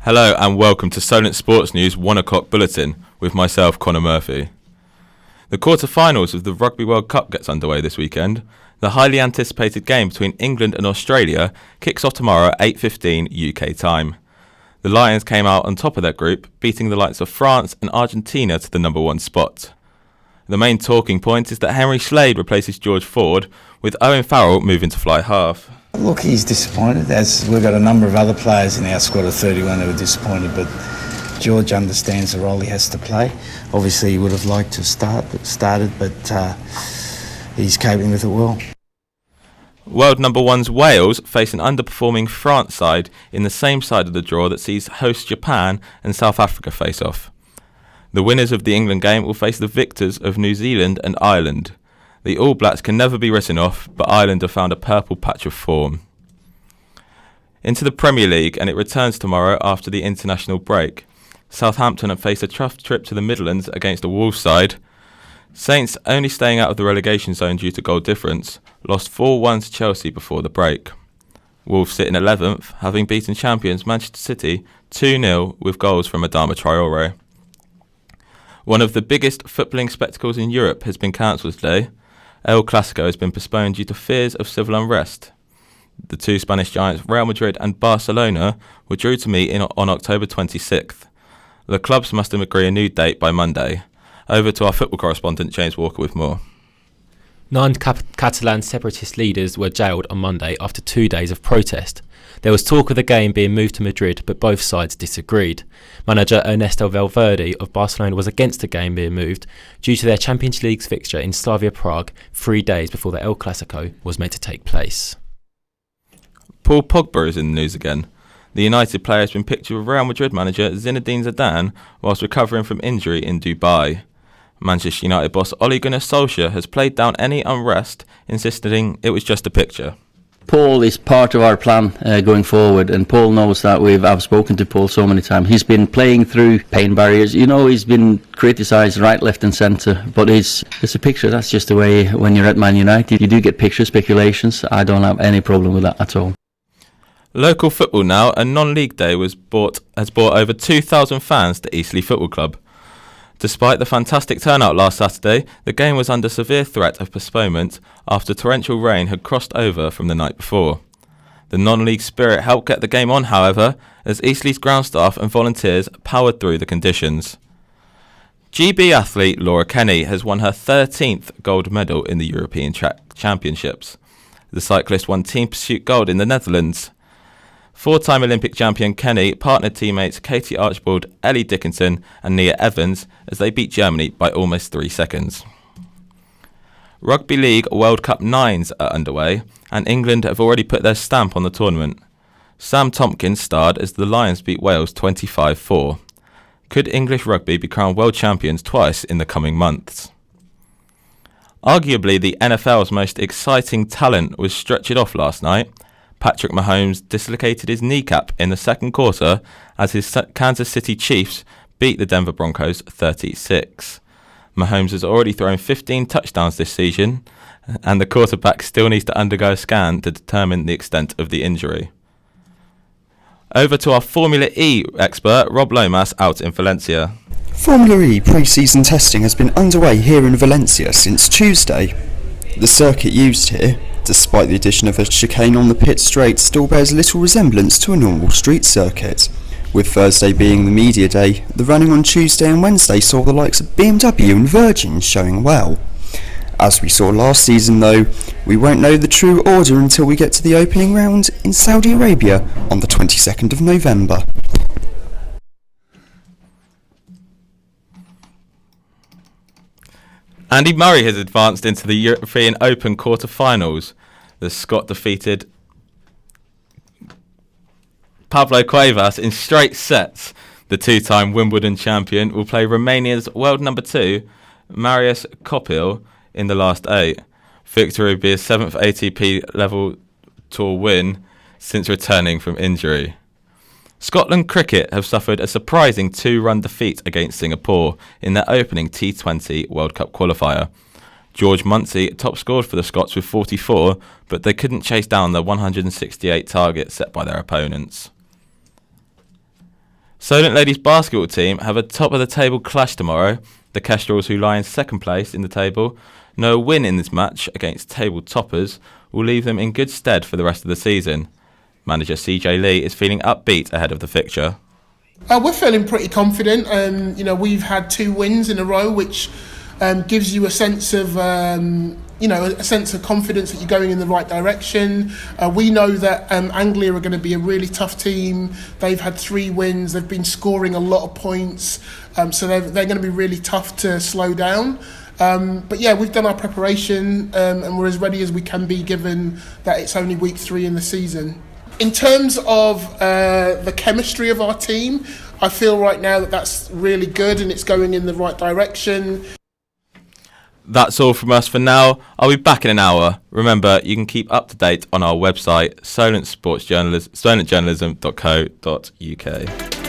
Hello and welcome to Solent Sports News 1 o'clock Bulletin with myself, Connor Murphy. The quarter-finals of the Rugby World Cup gets underway this weekend. The highly anticipated game between England and Australia kicks off tomorrow at 8:15 UK time. The Lions came out on top of their group, beating the likes of France and Argentina to the number one spot. The main talking point is that Henry Slade replaces George Ford, with Owen Farrell moving to fly half. Look, he's disappointed, as we've got a number of other players in our squad of 31 who are disappointed, but George understands the role he has to play. Obviously he would have liked to have started, but he's coping with it well. World number one's Wales face an underperforming France side in the same side of the draw that sees hosts Japan and South Africa face off. The winners of the England game will face the victors of New Zealand and Ireland. The All Blacks can never be written off, but Ireland have found a purple patch of form. Into the Premier League, and it returns tomorrow after the international break. Southampton have faced a tough trip to the Midlands against a Wolves side. Saints, only staying out of the relegation zone due to goal difference, lost 4-1 to Chelsea before the break. Wolves sit in 11th, having beaten champions Manchester City 2-0 with goals from Adama Traore. One of the biggest footballing spectacles in Europe has been cancelled today. El Clasico has been postponed due to fears of civil unrest. The two Spanish giants, Real Madrid and Barcelona, were due to meet on October 26th. The clubs must agree a new date by Monday. Over to our football correspondent, James Walker, with more. 9 Catalan separatist leaders were jailed on Monday after 2 days of protest. There was talk of the game being moved to Madrid, but both sides disagreed. Manager Ernesto Valverde of Barcelona was against the game being moved due to their Champions League fixture in Slavia Prague 3 days before the El Clasico was meant to take place. Paul Pogba is in the news again. The United player has been pictured with Real Madrid manager Zinedine Zidane whilst recovering from injury in Dubai. Manchester United boss Ole Gunnar Solskjaer has played down any unrest, insisting it was just a picture. Paul is part of our plan going forward, and Paul knows that. I've spoken to Paul so many times. He's been playing through pain barriers. You know, he's been criticised right, left and centre, but it's a picture. That's just the way when you're at Man United. You do get picture speculations. I don't have any problem with that at all. Local football now. A non-league day has brought over 2,000 fans to Eastleigh Football Club. Despite the fantastic turnout last Saturday, the game was under severe threat of postponement after torrential rain had crossed over from the night before. The non-league spirit helped get the game on, however, as Eastleigh's ground staff and volunteers powered through the conditions. GB athlete Laura Kenny has won her 13th gold medal in the European Championships. The cyclist won team pursuit gold in the Netherlands. Four-time Olympic champion Kenny partnered teammates Katie Archibald, Ellie Dickinson and Nia Evans as they beat Germany by almost 3 seconds. Rugby League World Cup 9s are underway and England have already put their stamp on the tournament. Sam Tompkins starred as the Lions beat Wales 25-4. Could English rugby be crowned world champions twice in the coming months? Arguably the NFL's most exciting talent was stretchered off last night. Patrick Mahomes dislocated his kneecap in the second quarter as his Kansas City Chiefs beat the Denver Broncos 36. Mahomes has already thrown 15 touchdowns this season, and the quarterback still needs to undergo a scan to determine the extent of the injury. Over to our Formula E expert, Rob Lomas, out in Valencia. Formula E pre-season testing has been underway here in Valencia since Tuesday. The circuit used here, despite the addition of a chicane on the pit straight, still bears little resemblance to a normal street circuit. With Thursday being the media day, the running on Tuesday and Wednesday saw the likes of BMW and Virgin showing well. As we saw last season though, we won't know the true order until we get to the opening round in Saudi Arabia on the 22nd of November. Andy Murray has advanced into the European Open quarter-finals. The Scot defeated Pablo Cuevas in straight sets. The two-time Wimbledon champion will play Romania's world number 2, Marius Copil, in the last 8. Victory would be his 7th ATP level tour win since returning from injury. Scotland cricket have suffered a surprising 2-run defeat against Singapore in their opening T20 World Cup qualifier. George Munsey top scored for the Scots with 44, but they couldn't chase down the 168 target set by their opponents. Solent ladies basketball team have a top of the table clash tomorrow. The Kestrels, who lie in second place in the table, know a win in this match against table toppers will leave them in good stead for the rest of the season. Manager CJ Lee is feeling upbeat ahead of the fixture. We're feeling pretty confident. We've had 2 wins in a row, which gives you a sense of confidence that you're going in the right direction. We know that Anglia are going to be a really tough team. They've had 3 wins. They've been scoring a lot of points, so they're going to be really tough to slow down. But yeah, we've done our preparation and we're as ready as we can be, given that it's only week 3 in the season. In terms of the chemistry of our team, I feel right now that that's really good and it's going in the right direction. That's all from us for now. I'll be back in an hour. Remember, you can keep up to date on our website, solentjournalism.co.uk.